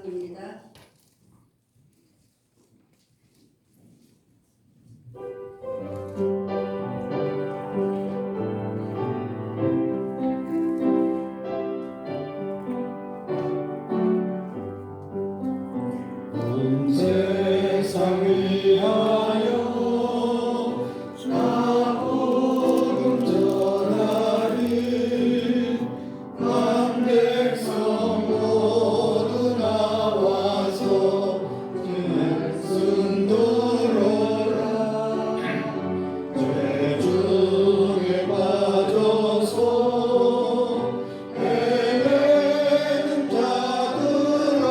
찬송입니다. 온 세상 위하여 복음 전하리 한 백성 모두 나와서 말씀 들어라. 죄 중에 빠져서 헤매는 자들아,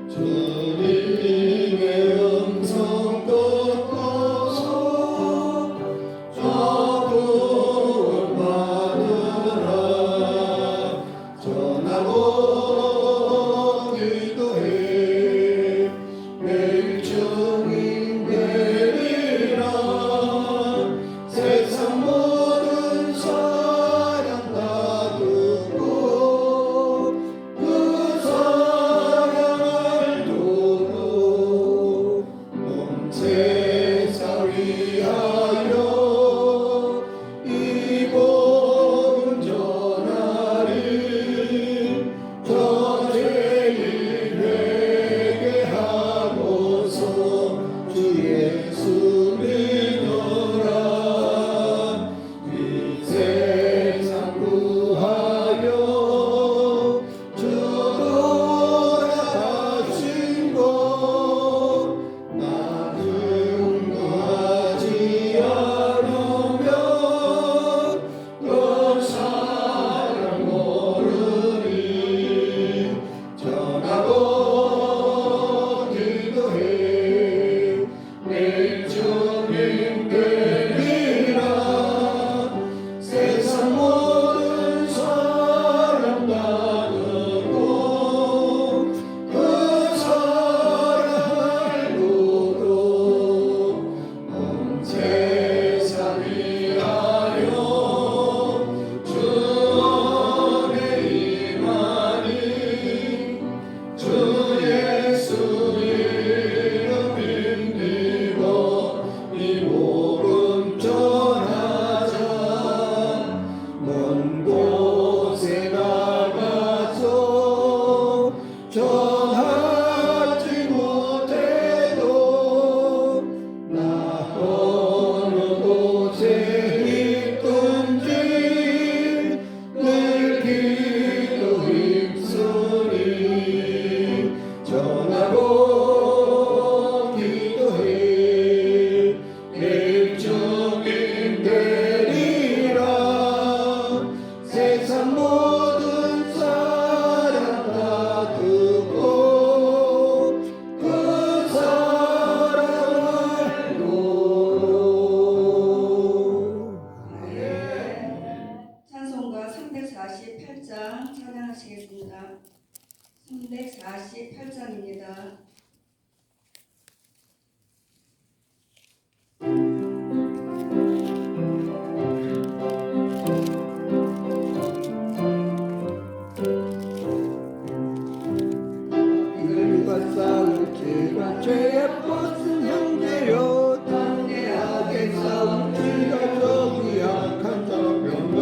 주님의 음성 듣고서 구원 받으라. 전하고 기도해 매일 증인 되리라. 세상 모든 사람 다 듣고 그 사랑을 도록 온 세상 위하여 이 복음 전하리. 저 죄인 회개하고서 주 예수 믿어라. 이 세상 구하여 주 돌아가신 것 나는 구하지 않으면 그 사랑 모르니. 전하고 기도해 매일 주님 되리라. 세상 모든 사람 다 듣고 그 사랑을 도록 온 세상 위하여 주 안에 임하니. 주 예수 이름 힘입어 이 복음 전하자. 먼 곳에 나가서 전하지 못해도 나 어느 곳에 있든지 늘 기도 힘쓰니. 전하고 기도해 매일 주님 되리라. 세상 모든 사람 다 듣고 그 사랑을 도록. 찬송가 348장 찬양하시겠습니다. 348장입니다. 이들과 싸울지라 죄에 벗은 형제여 담대하게 싸울지라. 저기 약한 자병과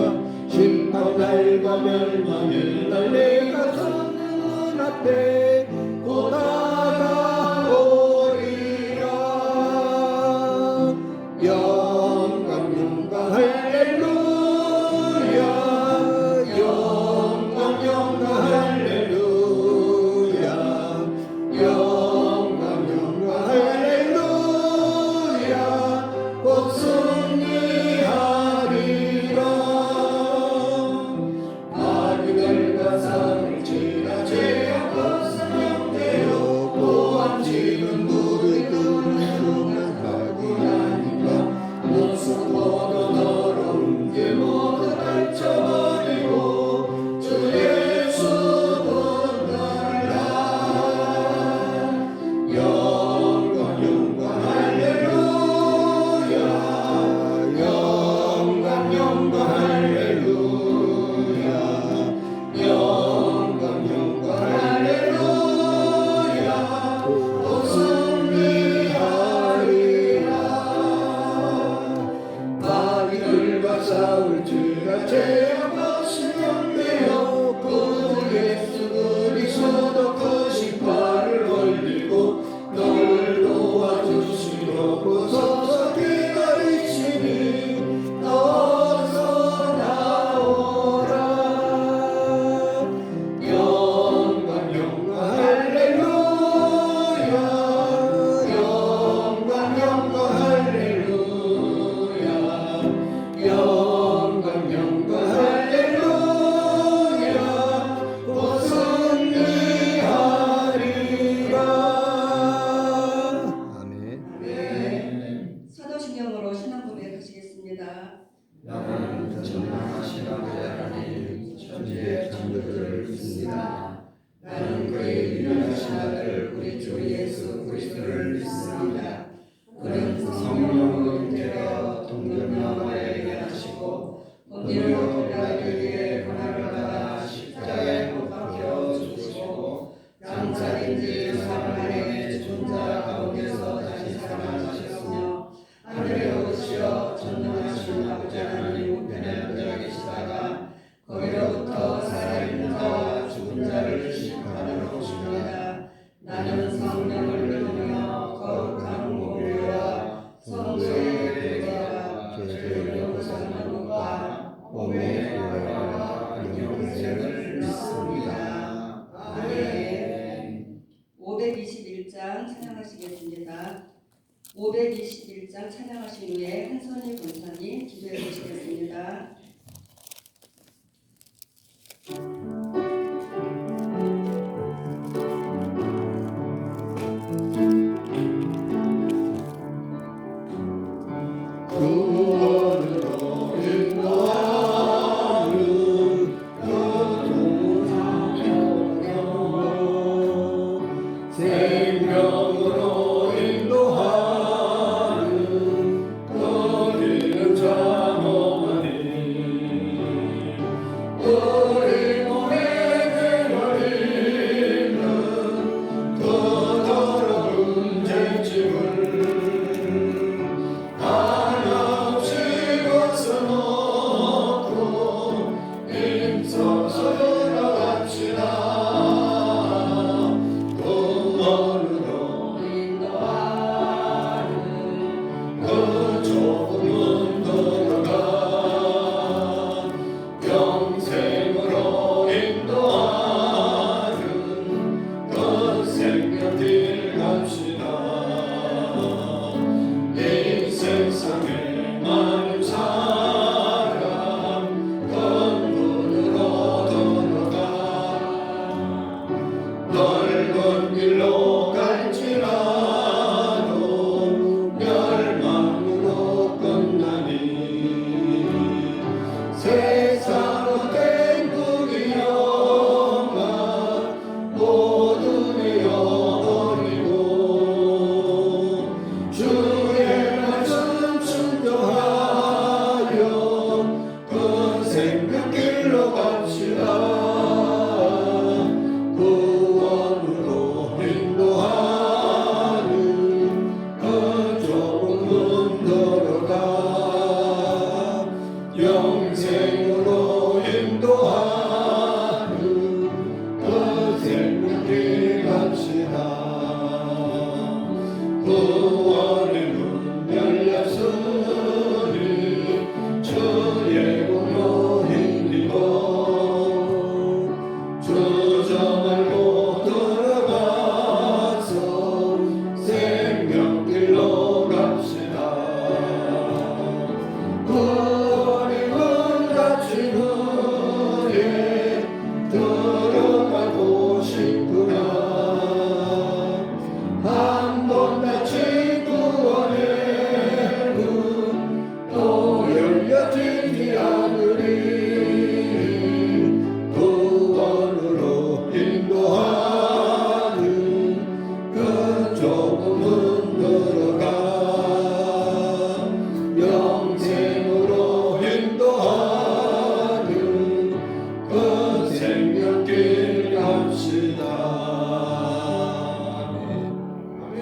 심판 날과 멸망의 날 내가 서는 문 앞에 곧 다가오리라. 영광 영광 할렐루야. 영광 영광 할렐루야. 영광 영광 할렐루야. 하신 아들 우리 주 예수 그리스도를 믿습니다. 그는 성령으로 잉태되어 동정녀와에게 하시고 본디오 빌라도를 위해 고난을 받아 십자가에 못 박혀 죽으시고 장사된 지 사흘 만에 죽은 자 가운데서 다시 살아나셨으며 하늘에 오르시어 전능하신 아버지 하나님 우편에 앉아 계시다가 거기로부터 살아있는 자와 죽은 자를 심판하러 오십니다. 나는 성령을 믿으며 거룩한 공의와 성도의 교제와 죄를 보상하는 것과 몸의 부활과 영생을 믿습니다. 아멘. 521장 찬양하시겠습니다. 521장 찬양하신 후에 한선희 권사님 기도해 주시겠습니다. 구원으로 인도하는 교통사명으로 생명으로 인도하는 거리는 자모니 우리 몸에 내버리는 그 더러운 죄짐을 한없이 벗어놓고 임성소로 갑시다. 구원으로 인도하는 그 좁은 문도로가 영생으로 인도하는 그 생명길 갑시다. 이 세상에 많은 사람 건문으로 돌아가 넓은 길로 갈지라도 멸망으로 끝나니 세상은 된 영광 모두 내어버리고 주의 말씀 순종하여 그 생명길로 갑시다. 구원으로 인도하는 그 좁은 문도로가 영생으로 인도하는 그 생명길 갑시다. 구원의 문 열렸으니 주의 공로 힘입어 주저 말고 돌아가서 생명길로 갑시다. 구원의 문 닫힌 후에 들어가고 싶구나. 한 번 닫힌 구원의 문 또 열려지지 않으리. 구원으로 인도하는 그 좁은 문 들어가 영생으로 인도하는 그 생명길 갑시다. 아멘.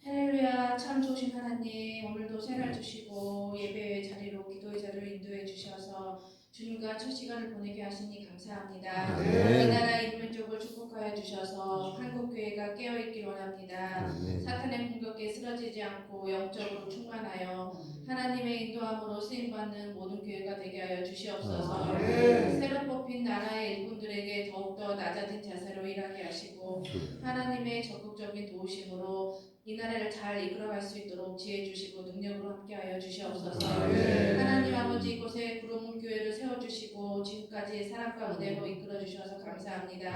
할렐루야. 참 좋으신 하나님, 오늘도 생활 주시고 예배의 자리로 기도의 자리로 인도해 주셔서 주님과 첫 시간을 보내게 하시니 감사합니다. 아멘. 이 나라 이 민족을 축복하여 주셔서 한국교회가 깨어있길 원합니다. 사탄의 공격에 쓰러지지 않고 영적으로 충만하여 하나님의 인도함으로 쓰임받는 모든 교회가 되게 하여 주시옵소서. 아멘. 새로 뽑힌 나라의 일꾼들에게 더욱더 낮아진 자세로 일하게 하시고 하나님의 적극적인 도우심으로 이 나라를 잘 이끌어갈 수 있도록 지혜 주시고 능력으로 함께하여 주시옵소서. 아멘. 하나님 아버지 이곳에 구름 교회를 세워주시고 지금까지 사랑과 은혜로 이끌어 주셔서 감사합니다.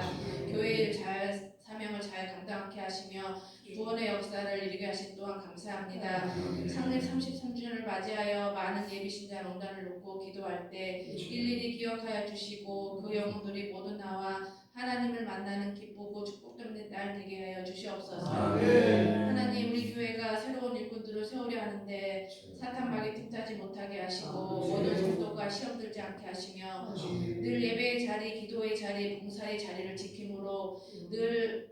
교회를 잘 사명을 잘 감당하게 하시며 구원의 역사를 이루게 하신 또한 감사합니다. 창립 33주년을 맞이하여 많은 예비신자 명단을 놓고 기도할 때 일일이 기억하여 주시고 그 영혼들이 모두 나와 하나님을 만나는 기쁘고 축복되는 날 되게 하여 주시옵소서. 하나님 우리 교회가 새로운 일꾼들을 세우려 하는데 사탄 마귀 틈타지 못하게 하시고 모든 성도가 시험 들지 않게 하시며 늘 예배의 자리, 기도의 자리, 봉사의 자리를 지킴으로 늘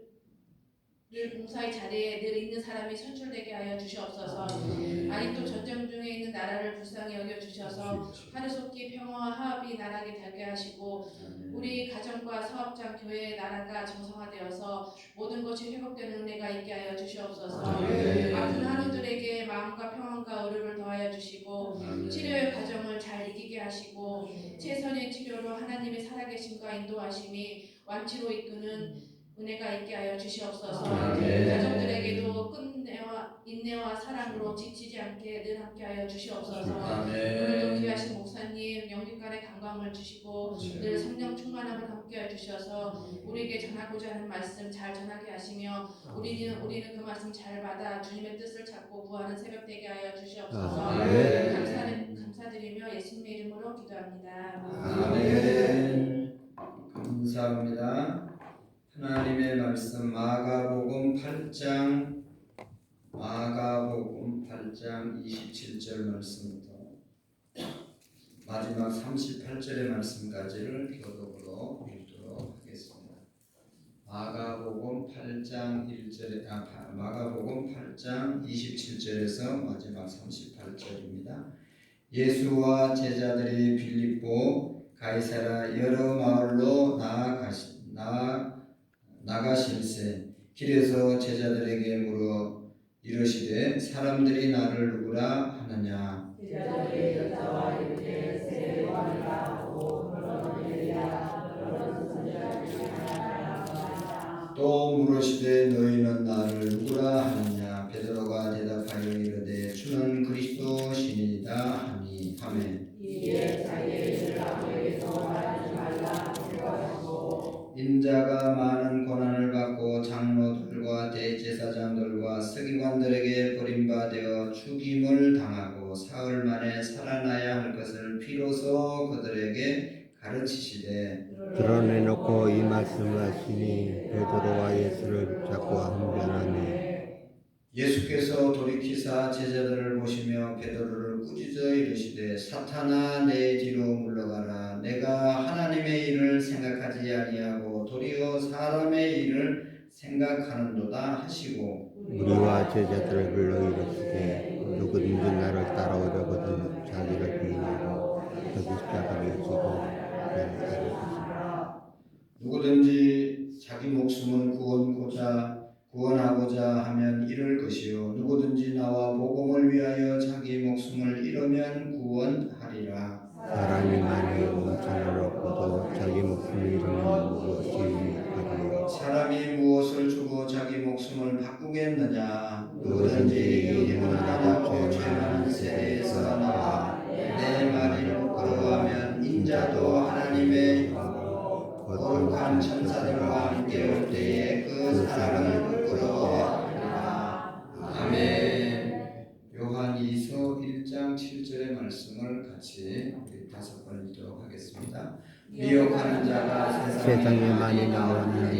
봉사의 자리에 늘 있는 사람이 선출되게 하여 주시옵소서. 아직도 전쟁 중에 있는 나라를 불쌍히 여겨 주셔서 하루속히 평화와 화합이 나라게 되게 하시고 우리 가정과 사업장 교회의 나라가 정상화되어서 모든 것이 회복되는 은혜가 있게 하여 주시옵소서. 아픈 하루들에게 마음과 평안과 의료를 더하여 주시고 치료의 과정을 잘 이기게 하시고 최선의 치료로 하나님의 살아계심과 인도하심이 완치로 이끄는 은혜가 있게 하여 주시옵소서. 가족들에게도 끝내와 인내와 사랑으로 지치지 않게 늘 함께하여 주시옵소서. 오늘도 귀하신 목사님 영육간의 건강을 주시고 늘 성령 충만함을 함께하여 주셔서 우리에게 전하고자 하는 말씀 잘 전하게 하시며 우리는 그 말씀 잘 받아 주님의 뜻을 찾고 구하는 새벽 되게 하여 주시옵소서. 감사드리며 예수님의 이름으로 기도합니다. 아멘. 감사합니다. 하나님의 말씀 마가복음 8장 27절 말씀부터 마지막 38절의 말씀까지를 교독으로 읽도록 하겠습니다. 마가복음 8장 27절에서 마지막 38절입니다. 예수와 제자들이 빌립보 가이사랴 여러 마을로 나가실새 길에서 제자들에게 물어 이르시되 사람들이 나를 누구라 하느냐. 제자들이 여자와 이르되 새 요한이라 하고 너는 엘리야 너는 선지자 중에 하나라 하니라. 또 물으시되 너희는 나를 누구라 하느냐. 베드로가 대답하여 이르되 주는 그리스도 신이다 하니 아멘. 이에 자기의 일을 아무에게도 말하지 말라 하고 인자가 많은 고난을 받고 장로들과 대제사장들과 서기관들에게 버림받아 죽임을 당하고 사흘 만에 살아나야 할 것을 비로소 그들에게 가르치시되 드러내놓고 이 말씀을 하시니 베드로와 예수를 붙잡고 항변하니 예수께서 돌이키사 제자들을 보시며 베드로를 꾸짖어 이르시되 사탄아 내 뒤로 물러가라. 내가 하나님의 일을 생각하지 아니하고 도리어 사람의 일을 생각하는도다 하시고 우리와 제자들을 불러 이르시되 누구든지 나를 따라오려거든 자기를 부인하고 자기 십자가를 지고 나를 따르시라. 누구든지 자기 목숨을 구원하고자 하면 잃을 것이요 누구든지 나와 복음을 위하여 자기 목숨을 잃으면 구원하리라. 사람이 만일 온천을 얻고도 자기 목숨을 잃으면 무엇이 유익하리요. 사람이 무엇을 주고 자기 목숨을 바꾸겠느냐. 누구든지 영원하다고 죄 많은 세대에서 나와 내 말을 부끄러워하면 인자도 하나님의 거룩한 천사들과 함께 올 때에 그 사람을 부끄러워하리라. 아멘. 요한일서 1장 7절의 말씀을 같이 우리 5번 읽도록 하겠습니다. 미혹하는 자가 세상에 많이 나왔나니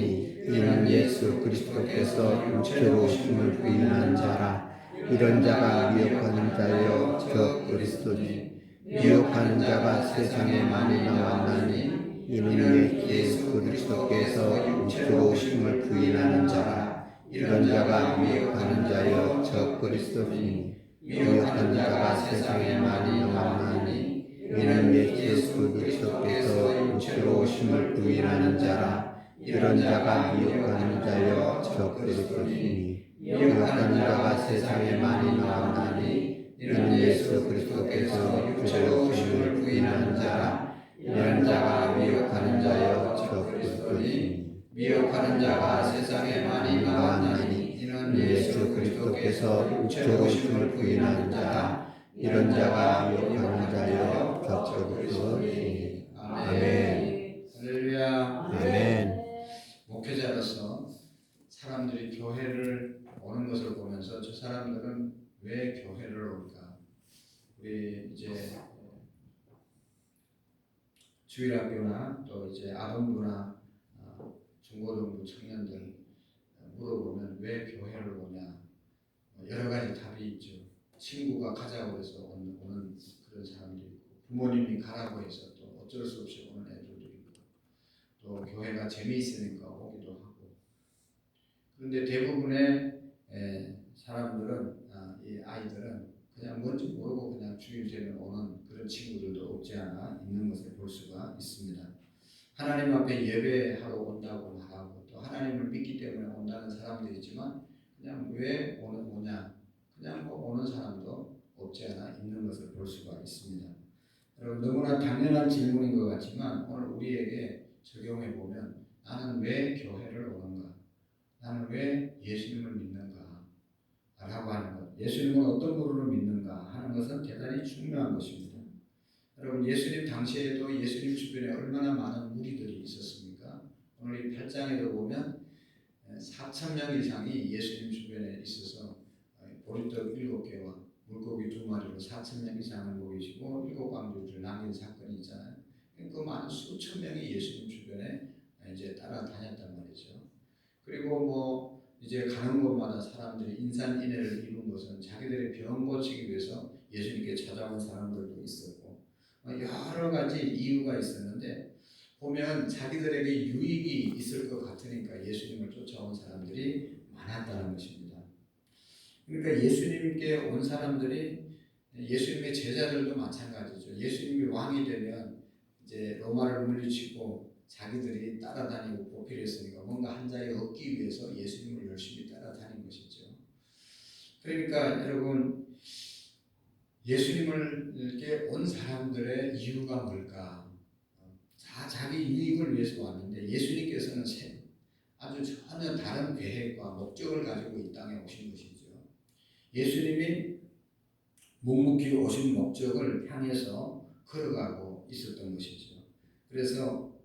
이는 예수 그리스도께서 육체로 오심을 부인한 자라. 이런 자가 미혹하는 자여 저 그리스도니. 미혹하는 자가 세상에 많이 나왔나니 이는 예수 그리스도께서 육체로 오심을 부인하는 자라. 이런 자가 미혹하는 자여 저 그리스도니. 미혹하는 자가 세상에 많이 나왔나니 이는 예수 그리스도께서 육체로 오심을 부인하는 자라. 이런 자가 미혹하는 자여 저 그리스도니. 미혹하는 자가 세상에 많이 나왔나니 이는 예수 그리스도께서 육체로 오심을 부인하는 자라. 이런 자가 미혹하는 자여 저 그리스도니. 미혹하는 자가 세상에 많이 나왔나니 이는 예수 그리스도께서 그리스도께서 육체로 오심을 부인하는 자 이런 자가 미혹하는 자여 적적 그리스도니. 아멘. 할렐루야. 아멘. 목회자로서 사람들이 교회를 오는 것을 보면서 저 사람들은 왜 교회를 올까? 우리 이제 주일학교나 또 이제 아동부나 중고등부 청년들 물어보면 왜 교회를 오냐? 여러 가지 답이 있죠. 친구가 가자고 해서 오는 그런 사람들이 있고, 부모님이 가라고 해서 또 어쩔 수 없이 오는 애들도 있고, 또 교회가 재미있으니까 오기도 하고. 그런데 대부분의 사람들은 이 아이들은 그냥 뭔지 모르고 그냥 주일 되면 오는 그런 친구들도 없지 않아 있는 것을 볼 수가 있습니다. 하나님 앞에 예배하러 온다고 말하고 또 하나님을 믿기 때문에 온다는 사람도 있지만 그냥 왜 오냐 그냥 뭐 오는 사람도 없지 않아 있는 것을 볼 수가 있습니다. 여러분 너무나 당연한 질문인 것 같지만 오늘 우리에게 적용해 보면 나는 왜 교회를 오는가? 나는 왜 예수님을 믿는가? 라고 하는 것. 예수님은 어떤 분으로 믿는가 하는 것은 대단히 중요한 것입니다. 여러분 예수님 당시에도 예수님 주변에 얼마나 많은 무리들이 있었습니까? 오늘 이 8장에도 보면 4,000명 이상이 예수님 주변에 있어서 보리떡 7개와 물고기 2마리로 4,000명 이상을 먹이시고 7왕족을 남긴 사건이 있잖아요. 그 많은 수천 명이 예수님 주변에 이제 따라다녔단 말이죠. 그리고 뭐 이제 가는 곳마다 사람들이 인산인해를 입은 것은 자기들의 병 고치기 위해서 예수님께 찾아온 사람들도 있었고 여러 가지 이유가 있었는데 보면 자기들에게 유익이 있을 것 같으니까 예수님을 쫓아온 사람들이 많았다는 것입니다. 그러니까 예수님께 온 사람들이 예수님의 제자들도 마찬가지죠. 예수님이 왕이 되면 이제 로마를 물리치고 자기들이 따라다니고 보필했으니까 뭔가 한 자리 얻기 위해서 예수님을 열심히 따라다닌 것이죠. 그러니까 여러분 예수님을께 온 사람들의 이유가 뭘까? 다 자기 유익을 위해서 왔는데 예수님께서는 아주 전혀 다른 계획과 목적을 가지고 이 땅에 오신 것이죠. 예수님이 묵묵히 오신 목적을 향해서 걸어가고 있었던 것이죠. 그래서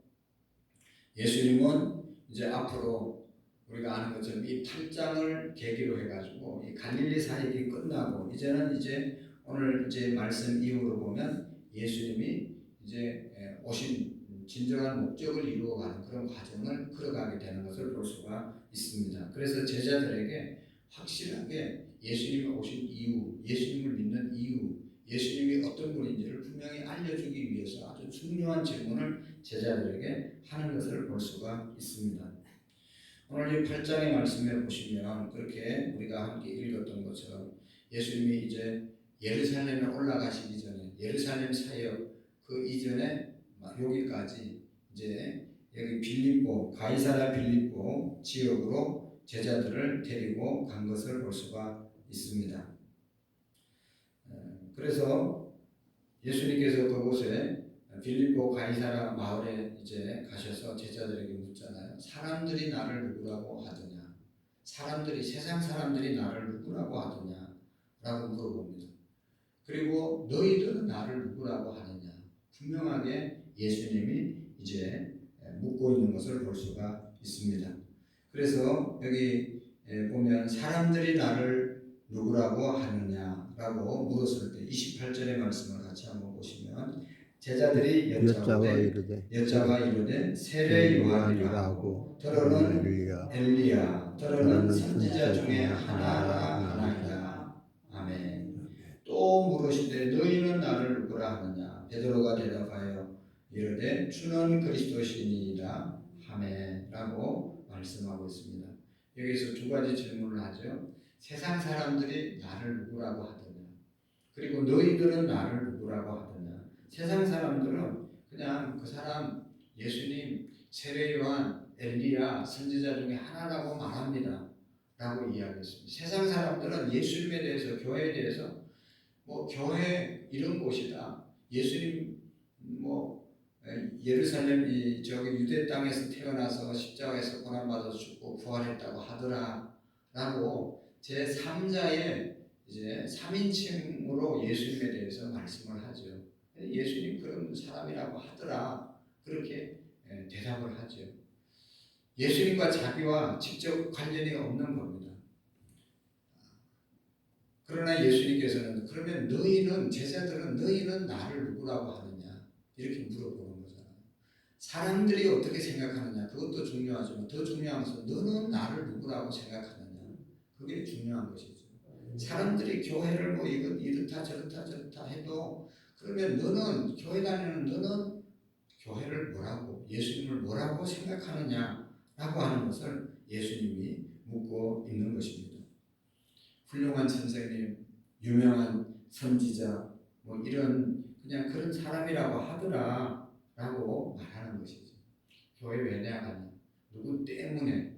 예수님은 이제 앞으로 우리가 아는 것처럼 이 8장을 계기로 해가지고 이 갈릴리 사역이 끝나고 이제는 이제 오늘 이제 말씀 이후로 보면 예수님이 이제 오신 진정한 목적을 이루어가는 그런 과정을 걸어가게 되는 것을 볼 수가 있습니다. 그래서 제자들에게 확실하게 예수님이 오신 이유, 예수님을 믿는 이유, 예수님이 어떤 분인지를 분명히 알려주기 위해서 아주 중요한 질문을 제자들에게 하는 것을 볼 수가 있습니다. 오늘 이 8장의 말씀에 보시면 그렇게 우리가 함께 읽었던 것처럼 예수님이 이제 예루살렘에 올라가시기 전에 예루살렘 사역 그 이전에 여기까지 이제 여기 빌립보 가이사랴 빌립보 지역으로 제자들을 데리고 간 것을 볼 수가 있습니다. 그래서 예수님께서 그곳에 빌립보 가이사랴 마을에 이제 가셔서 제자들에게 묻잖아요. 사람들이 나를 누구라고 하더냐? 사람들이 세상 사람들이 나를 누구라고 하더냐? 라고 물어봅니다. 그리고 너희들은 나를 누구라고 하느냐? 분명하게 예수님이 이제 묻고 있는 것을 볼 수가 있습니다. 그래서 여기 보면 사람들이 나를 누구라고 하느냐라고 물었을 때 28절의 말씀을 같이 한번 보시면 제자들이 여자가 이르되 세례 요한이라 하고 더러는 엘리야 더러는 선지자 중에 하나가 하나이다. 아멘. 또 물으시되 너희는 나를 누구라 하느냐? 베드로가 대답하여 이르되 주는 그리스도시니이다 하매 라고 말씀하고 있습니다. 여기서 두 가지 질문을 하죠. 세상 사람들이 나를 누구라고 하더냐? 그리고 너희들은 나를 누구라고 하더냐? 세상 사람들은 그냥 그 사람 예수님, 세례요한, 엘리야, 선지자 중에 하나라고 말합니다 라고 이야기했습니다. 세상 사람들은 예수님에 대해서 교회에 대해서 뭐 교회 이런 곳이다. 예수님 뭐 예루살렘 저기 유대 땅에서 태어나서 십자가에서 고난받아서 죽고 부활했다고 하더라 라고 제3자의 이제 3인칭으로 예수님에 대해서 말씀을 하죠. 예수님 그런 사람이라고 하더라. 그렇게 대답을 하죠. 예수님과 자기와 직접 관련이 없는 겁니다. 그러나 예수님께서는 그러면 너희는 제자들은 너희는 나를 누구라고 하느냐 이렇게 물어보는 거잖아요. 사람들이 어떻게 생각하느냐 그것도 중요하지만 더 중요한 것은 너는 나를 누구라고 생각하느냐 그게 중요한 것이죠. 사람들이 교회를 뭐 이렇다 저렇다 해도 그러면 너는 교회 다니는 너는 교회를 뭐라고 예수님을 뭐라고 생각하느냐라고 하는 것을 예수님이 묻고 있는 것입니다. 훌륭한 선생님, 유명한 선지자 뭐 이런 그냥 그런 사람이라고 하더라라고 말하는 것이죠. 교회 왜 나가냐? 누구 때문에?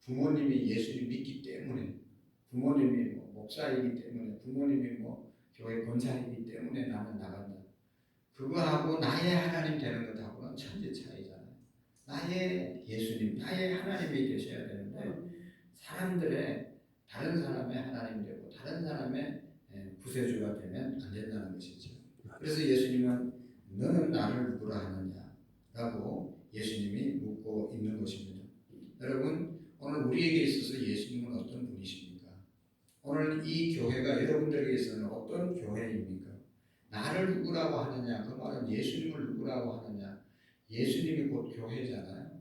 부모님이 예수님 믿기 때문에, 부모님이 뭐 목사이기 때문에, 부모님이 뭐 교회 권사이기 때문에 나는 나간다. 그거하고 나의 하나님 되는 것하고는 천지 차이잖아요. 나의 예수님, 나의 하나님이 되셔야 되는데 사람들의 다른 사람의 하나님이 되고 다른 사람의 구세주가 되면 안 된다는 것이죠. 그래서 예수님은 너는 나를 누구라 하느냐라고 예수님이 묻고 있는 것입니다. 여러분 오늘 우리에게 있어서 예수님은 어떤 분이십니까? 오늘 이 교회가 여러분들에게 있어서는 어떤 교회입니까? 나를 누구라고 하느냐 그 말은 예수님을 누구라고 하느냐 예수님이 곧 교회잖아요.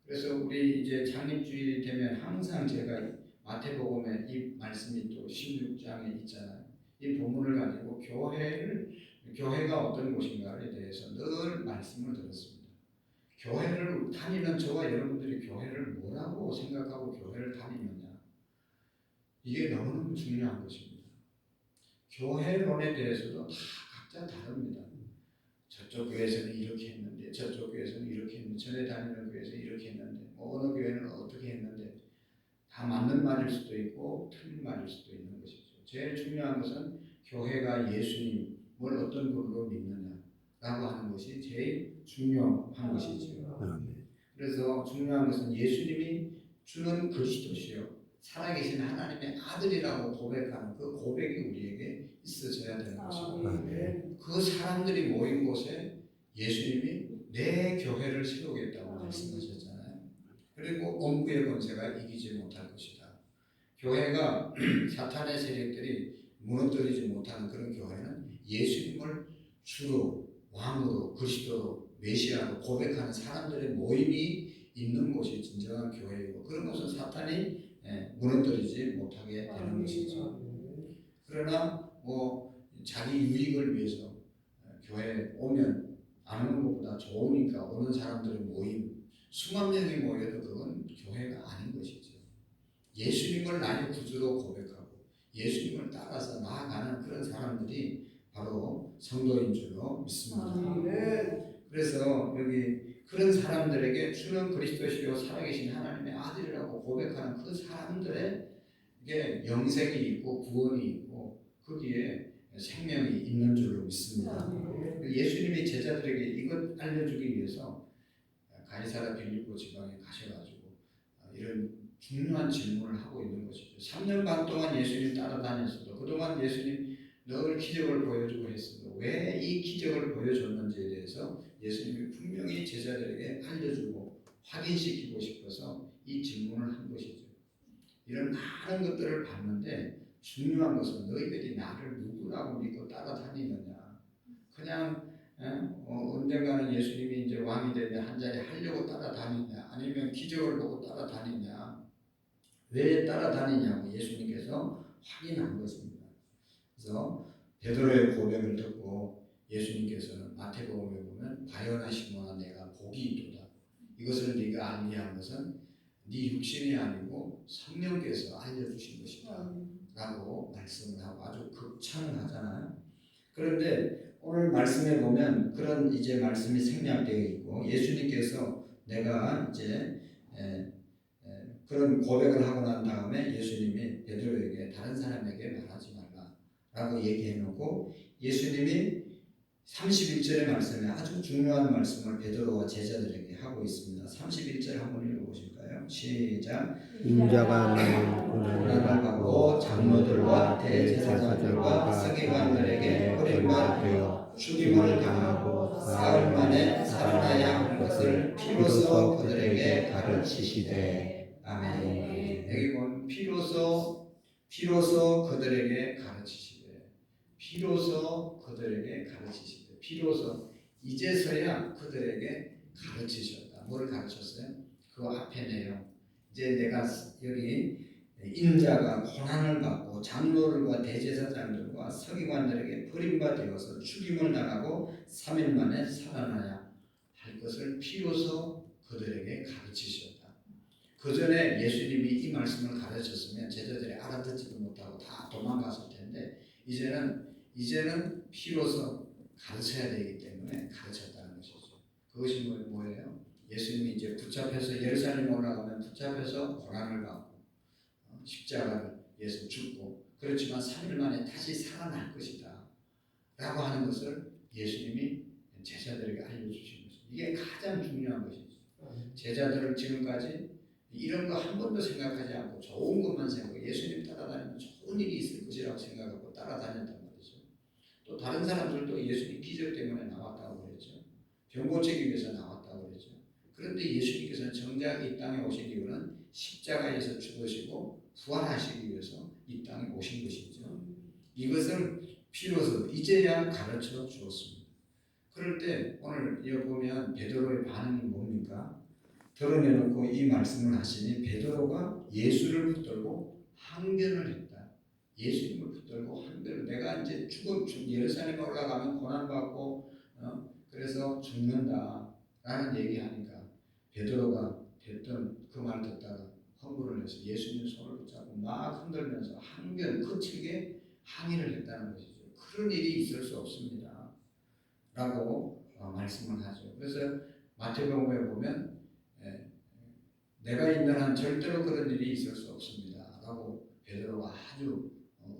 그래서 우리 이제 장립주일이 되면 항상 제가 마태복음에 이 말씀이 또 16장에 있잖아요. 이 본문을 가지고 교회가 어떤 곳인가에 대해서 늘 말씀을 들었습니다. 교회를 다니는 저와 여러분들이 교회를 뭐라고 생각하고 교회를 다니느냐 이게 너무너무 중요한 것입니다. 교회론에 대해서도 다 각자 다릅니다. 저쪽 교회에서는 이렇게 했는데 저쪽 교회에서는 이렇게 했는데 전에 다니는 교회에서 이렇게 했는데 뭐 어느 교회는 어떻게 했는데 다 맞는 말일 수도 있고 틀린 말일 수도 있는 것이죠. 제일 중요한 것은 교회가 예수님을 어떤 분으로 믿느냐라고 하는 것이 제일 중요한 것이죠. 그래서 중요한 것은 예수님이 주는 그리스도시요 살아계신 하나님의 아들이라고 고백하는 그 고백이 우리에게 있어져야 되는 것입니다. 그 사람들이 모인 곳에 예수님이 내 교회를 세우겠다고 말씀하셨잖아요. 그리고 엄부의 권세가 이기지 못할 것이다. 교회가 사탄의 세력들이 무너뜨리지 못하는 그런 교회는 예수님을 주로 왕으로 그리스도로 메시아로 고백하는 사람들의 모임이 있는 곳이 진정한 교회이고 그런 것은 사탄이 무너뜨리지 못하게 되는 것이죠. 그러나 뭐 자기 유익을 위해서 교회에 오면 안 오는 것보다 좋으니까 오는 사람들의 모임 수만 명이 모여도 그건 교회가 아닌 것이죠. 예수님을 나의 구주로 고백하고 예수님을 따라서 나아가는 그런 사람들이 바로 성도인 줄로 믿습니다. 그래서 여기 그런 사람들에게 주는 그리스도시요 살아계신 하나님의 아들이라고 고백하는 그 사람들에게 영생이 있고 구원이 있고 거기에 생명이 있는 줄로 믿습니다. 예수님이 제자들에게 이것 알려주기 위해서 가이사랴 빌립보 지방에 가셔가지고 이런 중요한 질문을 하고 있는 것이죠. 3년 반 동안 예수님 따라다녔어도 그동안 예수님 늘 기적을 보여주고 했어도 왜 이 기적을 보여줬는지에 대해서 예수님이 분명히 제자들에게 알려주고 확인시키고 싶어서 이 질문을 한 것이죠. 이런 많은 것들을 봤는데 중요한 것은 너희들이 나를 누구라고 믿고 따라다니느냐. 그냥 언젠가는 예수님이 이제 왕이 되면 한 자리 하려고 따라다니냐 아니면 기적을 보고 따라다니냐 왜 따라다니냐고 예수님께서 확인한 것입니다. 그래서 베드로의 고백을 듣고 예수님께서는 마태복음에 보면 바요나 시몬아 내가 복이 있도다. 이것을 네가 알게 한 것은 네 육신이 아니고 성령께서 알려주신 것이다 라고 말씀을 하고 아주 극찬을 하잖아요. 그런데 오늘 말씀에 보면 그런 이제 말씀이 생략되어 있고 예수님께서 내가 이제 그런 고백을 하고 난 다음에 예수님이 베드로에게 다른 사람에게 말하지 말라라고 얘기해놓고 예수님이 31절의 말씀에 아주 중요한 말씀을 베드로와 제자들에게 하고 있습니다. 31절 한번 읽어보세요. 보실까요? 시작. 인자가 많은 고난을 받고 장로들과 대제사장들과 서기관들에게 버림받아 죽임을 당하고 사흘 만에 살아나야 할 것을 비로소 그들에게 가르치시되. 아멘. 여기 보면 비로소 그들에게 가르치시되, 비로소 그들에게 가르치시되, 비로소 이제서야 그들에게 가르치셨다. 뭘 가르쳤어요? 그 앞에 내용. 이제 내가 여기 인자가 고난을 받고 장로들과 대제사장들과 서기관들에게 버림받아서 죽임을 당하고 3일 만에 살아나야 할 것을 비로소 그들에게 가르치셨다. 그 전에 예수님이 이 말씀을 가르쳤으면 제자들이 알아듣지도 못하고 다 도망갔을 텐데 이제는 비로소 가르쳐야 되기 때문에 가르쳤다는 것이죠. 그것이 뭐예요? 예수님이 이제 붙잡혀서 예루살렘 올라가면 붙잡혀서 고난을 받고 십자가를 위해서 죽고, 그렇지만 3일 만에 다시 살아날 것이다 라고 하는 것을 예수님이 제자들에게 알려주신 것이죠. 이게 가장 중요한 것이죠. 제자들을 지금까지 이런 거 한 번도 생각하지 않고 좋은 것만 생각하고 예수님 따라다니면 좋은 일이 있을 것이라고 생각하고 따라다녔단 말이죠. 또 다른 사람들도 예수님 기적 때문에 나왔다고 그랬죠. 병 고치기 위해서 나왔다고 그랬죠. 그런데 예수님께서는 정작 이 땅에 오신 이유는 십자가에서 죽으시고 부활하시기 위해서 이 땅에 오신 것이죠. 이것을 비로소 이제야 가르쳐 주었습니다. 그럴 때 오늘 여기 보면 베드로의 반응이 뭡니까? 드러내놓고 이 말씀을 하시니 베드로가 예수를 붙들고 항변을 했다. 예수님을 붙들고 항변을, 내가 이제 예루살렘에 올라가면 고난받고 그래서 죽는다라는 얘기하니까 베드로가 됐던 그 말 듣다가 허물을 해서 예수님 손을 붙잡고 막 흔들면서 항변, 거칠게 항의를 했다는 것이죠. 그런 일이 있을 수 없습니다 라고 말씀을 하죠. 그래서 마태복음에 보면 내가 있는 한 절대로 그런 일이 있을 수 없습니다 라고 베드로가 아주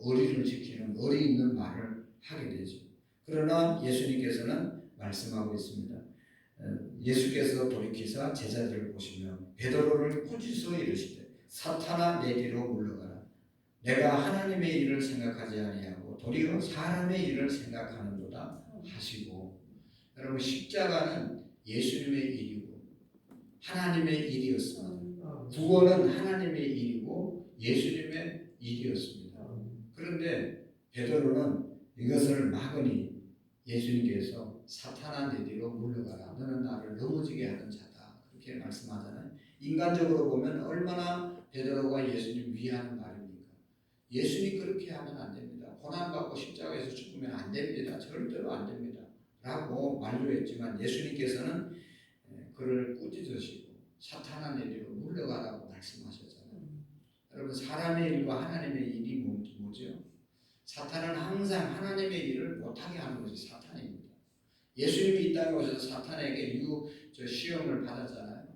어리를 지키는 어리 있는 말을 하게 되죠. 그러나 예수님께서는 말씀하고 있습니다. 예수께서 돌이키사 제자들을 보시며 베드로를 꾸짖어 이르시되 사탄아 내 뒤로 물러가라. 내가 하나님의 일을 생각하지 아니하고 도리어 사람의 일을 생각하는도다 하시고, 여러분 십자가는 예수님의 일이고 하나님의 일이었습니다. 구원은 하나님의 일이고 예수님의 일이었습니다. 그런데 베드로는 이것을 막으니 예수님께서 사탄아 내 뒤로 물러가라. 너는 나를 넘어지게 하는 자다. 그렇게 말씀하잖아요. 인간적으로 보면 얼마나 베드로가 예수님 위하는 말입니까? 예수님 그렇게 하면 안 됩니다. 고난받고 십자가에서 죽으면 안 됩니다. 절대로 안 됩니다. 라고 만류했지만 예수님께서는 그를 꾸짖으시고 사탄아 내 뒤로 물러가라고 말씀하셨잖아요. 여러분 사람의 일과 하나님의 일이 뭐죠? 사탄은 항상 하나님의 일을 못하게 하는 것이 사탄입니다. 예수님이 이 땅에 오셔서 사탄에게 시험을 받았잖아요.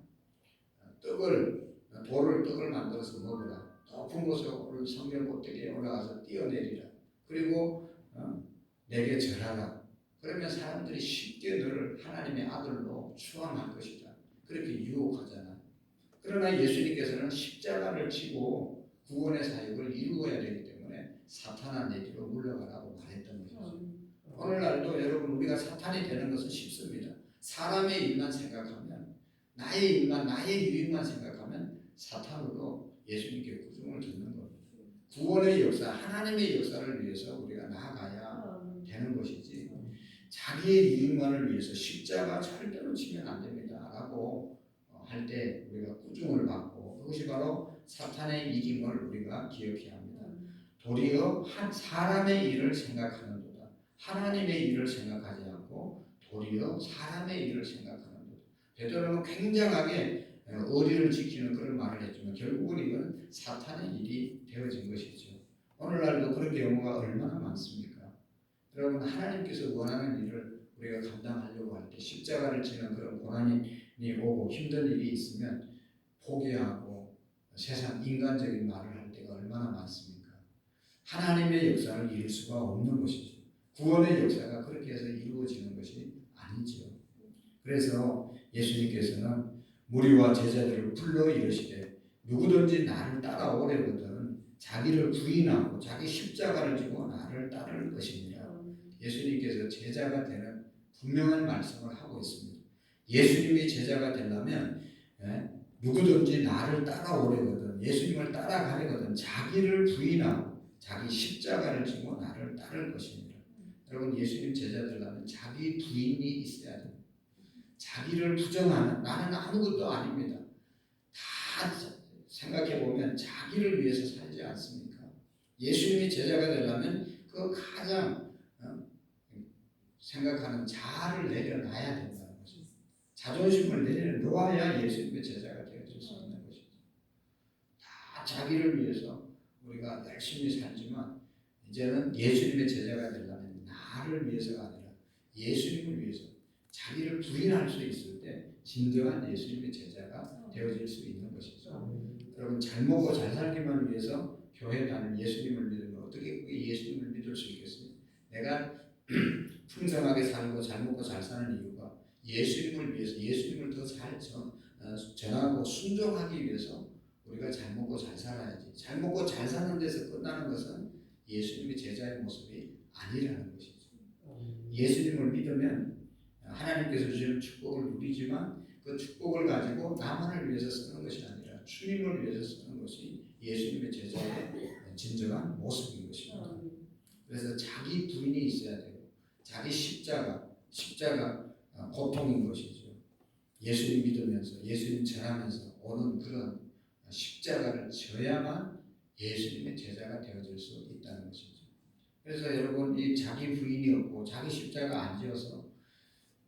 돌을 떡을 만들어서 먹으라. 높은 곳에 성전 꼭대기에 올라가서 뛰어내리라. 그리고 내게 절하라. 그러면 사람들이 쉽게 너를 하나님의 아들로 추앙할 것이다. 그렇게 유혹하잖아요. 그러나 예수님께서는 십자가를 지고 구원의 사역을 이루어야 되기 때문에 사탄아 내 뒤로 물러가라고 말했던 것이죠. 오늘날도 여러분 우리가 사탄이 되는 것은 쉽습니다. 사람의 일만 생각하면, 나의 일만, 나의 유익만 생각하면 사탄으로 예수님께 구중을 듣는 겁니다. 구원의 역사, 하나님의 역사를 위해서 우리가 나아가야 되는 것이지 자기의 유익만을 위해서 십자가 절대로 치면 안 됩니다 라고 할 때 우리가 꾸중을 받고, 그것이 바로 사탄의 이김을 우리가 기억해야 합니다. 도리어 사람의 일을 생각하는도다. 하나님의 일을 생각하지 않고 도리어 사람의 일을 생각하는도다. 베드로는 굉장하게 의리를 지키는 그런 말을 했지만 결국은 이건 사탄의 일이 되어진 것이죠. 오늘날도 그런 경우가 얼마나 많습니까? 여러분 하나님께서 원하는 일을 우리가 감당하려고 할 때 십자가를 지는 그런 고난이 오고 힘든 일이 있으면 포기하고 세상 인간적인 말을 할 때가 얼마나 많습니까? 하나님의 역사를 이룰 수가 없는 것이죠. 구원의 역사가 그렇게 해서 이루어지는 것이 아니죠. 그래서 예수님께서는 무리와 제자들을 불러 이르시되 누구든지 나를 따라오려거든 자기를 부인하고 자기 십자가를 지고 나를 따를 것입니다. 예수님께서 제자가 되는 분명한 말씀을 하고 있습니다. 예수님이 제자가 되려면 누구든지 나를 따라오려거든 예수님을 따라가려거든 자기를 부인하고 자기 십자가를 지고 나를 따를 것입니다. 여러분 예수님 제자 되려면 자기 부인이 있어야 됩니다. 자기를 부정하는 나는 아무것도 아닙니다. 다 생각해 보면 자기를 위해서 살지 않습니까? 예수님이 제자가 되려면 그 가장 생각하는 자아를 내려놔야 된다는 것입니다. 자존심을 내려놓아야 예수님의 제자가 되어질 수 있는 것이죠. 다 자기를 위해서 우리가 열심히 살지만 이제는 예수님의 제자가 되려면 나를 위해서가 아니라 예수님을 위해서 자기를 부인할 수 있을 때 진정한 예수님의 제자가 되어질 수 있는 것이죠. 여러분 잘 먹고 잘 살기만 위해서 교회 다니는 예수님을 믿으면 어떻게 예수님을 믿을 수 있겠습니까? 내가 풍성하게 살고 잘 먹고 잘 사는 이유가 예수님을 위해서 예수님을 더 잘 전하고 순종하기 위해서 우리가 잘 먹고 잘 살아야지. 잘 먹고 잘 사는 데서 끝나는 것은 예수님의 제자의 모습이 아니라는 것이죠. 예수님을 믿으면 하나님께서 주시는 축복을 누리지만 그 축복을 가지고 나만을 위해서 쓰는 것이 아니라 주님을 위해서 쓰는 것이 예수님의 제자의 진정한 모습인 것입니다. 그래서 자기 부인이 있어야 되고 자기 십자가 고통인 것이죠. 예수님 믿으면서 예수님 전하면서 오는 그런 십자가를 져야만 예수님의 제자가 되어질 수 있다는 것이죠. 그래서 여러분 이 자기 부인이 없고 자기 십자가 안 지어서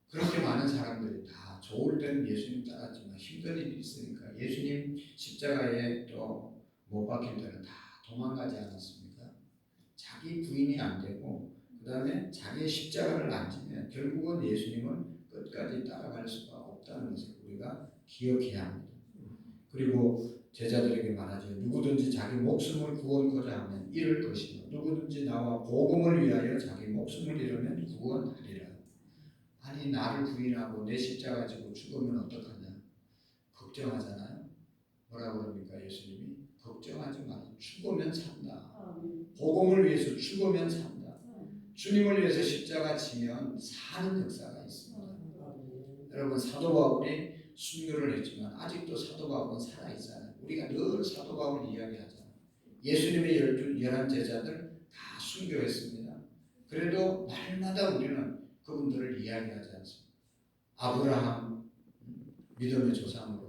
그렇게 많은 사람들이 다 좋을 때는 예수님 따랐지만 힘든 일이 있으니까 예수님 십자가에 또 못 박힐 때는 다 도망가지 않았습니까? 자기 부인이 안 되고 그 다음에 자기의 십자가를 안 지면 결국은 예수님을 끝까지 따라갈 수가 없다는 것을 우리가 기억해야 합니다. 그리고 제자들에게 말하죠. 누구든지 자기 목숨을 구원하고자 하면 잃을 것이요 누구든지 나와 복음을 위하여 자기 목숨을 잃으면 구원하리라. 아니 나를 부인하고 내 십자가 지고 죽으면 어떡하냐? 걱정하잖아요. 뭐라고 그럽니까 예수님이? 걱정하지 마라. 죽으면 산다. 복음을 위해서 죽으면 산다. 주님을 위해서 십자가 지면 사는 역사가 있습니다. 여러분 사도 바울이 순교를 했지만 아직도 사도 바울은 살아있잖아요. 우리가 늘 사도 바울 이야기하잖아요. 예수님의 11 제자들 다 순교했습니다. 그래도 날마다 우리는 그분들을 이야기하지 않습니다. 아브라함 믿음의 조상으로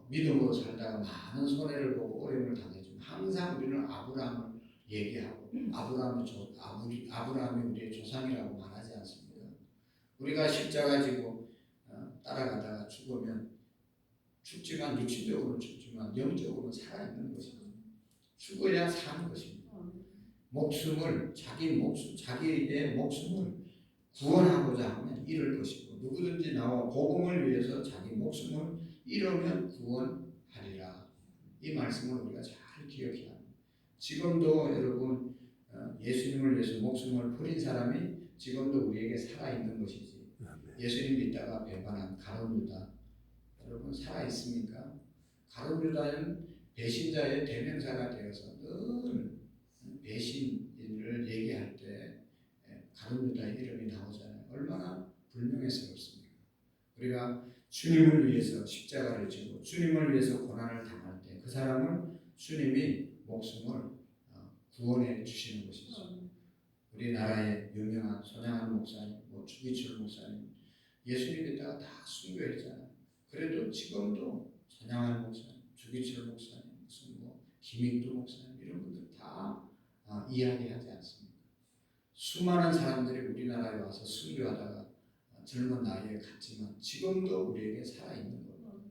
믿음으로 살다가 많은 손해를 보고 어려움을 당했지만 항상 우리는 아브라함을 얘기하고 아브라함이 우리의 조상이라고 말하지 않습니다. 우리가 십자가 지고 따라가다가 죽으면 죽지만 육신적으로 죽지만 영적으로 살아있는 것입니다. 죽어야 사는 것입니다. 자기의 목숨을 구원하고자 하면 잃을 것이고 누구든지 나와 복음을 위해서 자기 목숨을 잃으면 구원하리라. 이 말씀을 우리가 잘 기억해야 합니다. 지금도 여러분 예수님을 위해서 목숨을 버린 사람이 지금도 우리에게 살아있는 것이지. 예수님 믿다가 배반한 가룟 유다 여러분 살아있습니까? 가룟 유다는 배신자의 대명사가 되어서 늘 배신을 얘기할 때 가룟 유다의 이름이 나오잖아요. 얼마나 불명예스럽습니까? 우리가 주님을 위해서 십자가를 지고 주님을 위해서 고난을 당할 때 그 사람을 주님이 목숨을 구원해 주시는 것이죠. 우리나라의 유명한 손양한 목사님, 주기철 목사님 예수님 믿다가 다 순교했잖아요. 그래도 지금도 손양한 목사님, 주기철 목사님, 무슨 김익두 목사님 이런 분들 다 이야기하지 않습니까? 수많은 사람들이 우리나라에 와서 순교하다가 젊은 나이에 갔지만 지금도 우리에게 살아있는 거예요.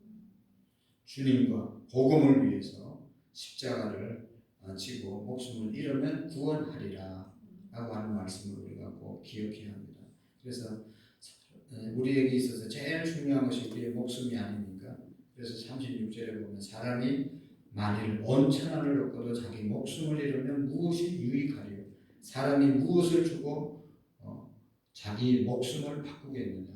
주님과 복음을 위해서 십자가를 지고 목숨을 잃으면 구원하리라 라고 하는 말씀을 우리가 꼭 기억해야 합니다. 그래서 우리에게 있어서 제일 중요한 것이 우리의 목숨이 아닙니까? 그래서 36절에 보면 사람이 만일 온 천하를 얻고도 자기 목숨을 잃으면 무엇이 유익하리요? 사람이 무엇을 주고 자기 목숨을 바꾸겠느냐?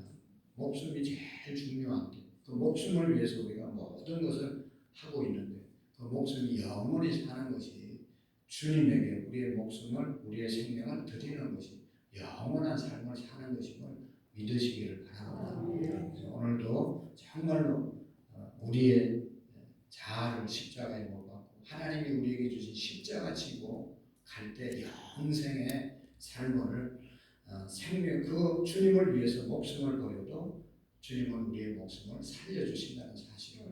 목숨이 제일 중요한 게 그 목숨을 위해서 우리가 모든 것을 하고 있는데 그 목숨이 영원히 사는 것이 주님에게 우리의 목숨을 우리의 생명을 드리는 것이 영원한 삶을 사는 것임을 믿으시기를 바랍니다. 그래서 오늘도 정말로 우리의 자아를 십자가에 못 박고 하나님이 우리에게 주신 십자가 지고 갈 때 영생의 삶을 생명 그 주님을 위해서 목숨을 버려도 주님은 우리의 목숨을 살려주신다는 사실을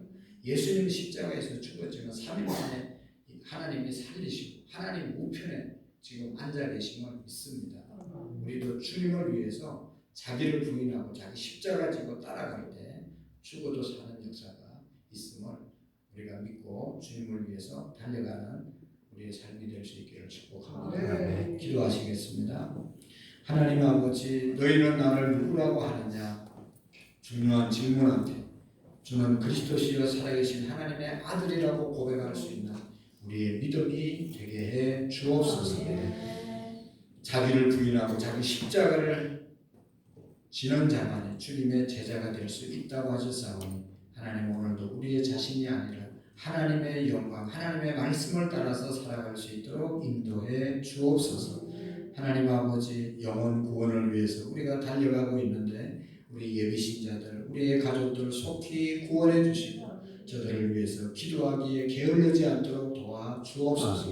예수님 십자가에서 죽었지만 3일 만에 하나님이 살리시고 하나님 우편에 지금 앉아 계심을 믿습니다. 우리도 주님을 위해서 자기를 부인하고 자기 십자가 지고 따라갈 때 죽어도 사는 역사가 있음을 우리가 믿고 주님을 위해서 달려가는 우리의 삶이 될 수 있기를 축복합니다. 기도하시겠습니다. 하나님 아버지, 너희는 나를 누구라고 하느냐? 중요한 질문 앞에 주는 그리스도시여 살아계신 하나님의 아들이라고 고백할 수 있는 우리의 믿음이 되게 해 주옵소서. 자기를 부인하고 자기 십자가를 지는 자만이 주님의 제자가 될 수 있다고 하셨사오니 하나님 오늘도 우리의 자신이 아니라 하나님의 영광, 하나님의 말씀을 따라서 살아갈 수 있도록 인도해 주옵소서. 하나님 아버지, 영혼 구원을 위해서 우리가 달려가고 있는데 우리 예비신자들, 우리의 가족들 속히 구원해 주시고 저들을 위해서 기도하기에 게을르지 않도록 도와 주옵소서.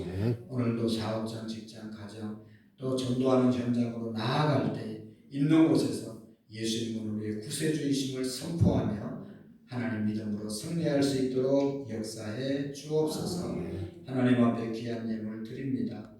오늘도 사업장, 직장, 가정 또 전도하는 현장으로 나아갈 때 있는 곳에서 예수님은 우리의 구세주이심을 선포하며 하나님 믿음으로 승리할 수 있도록 역사해 주옵소서. 하나님 앞에 귀한 예물 드립니다.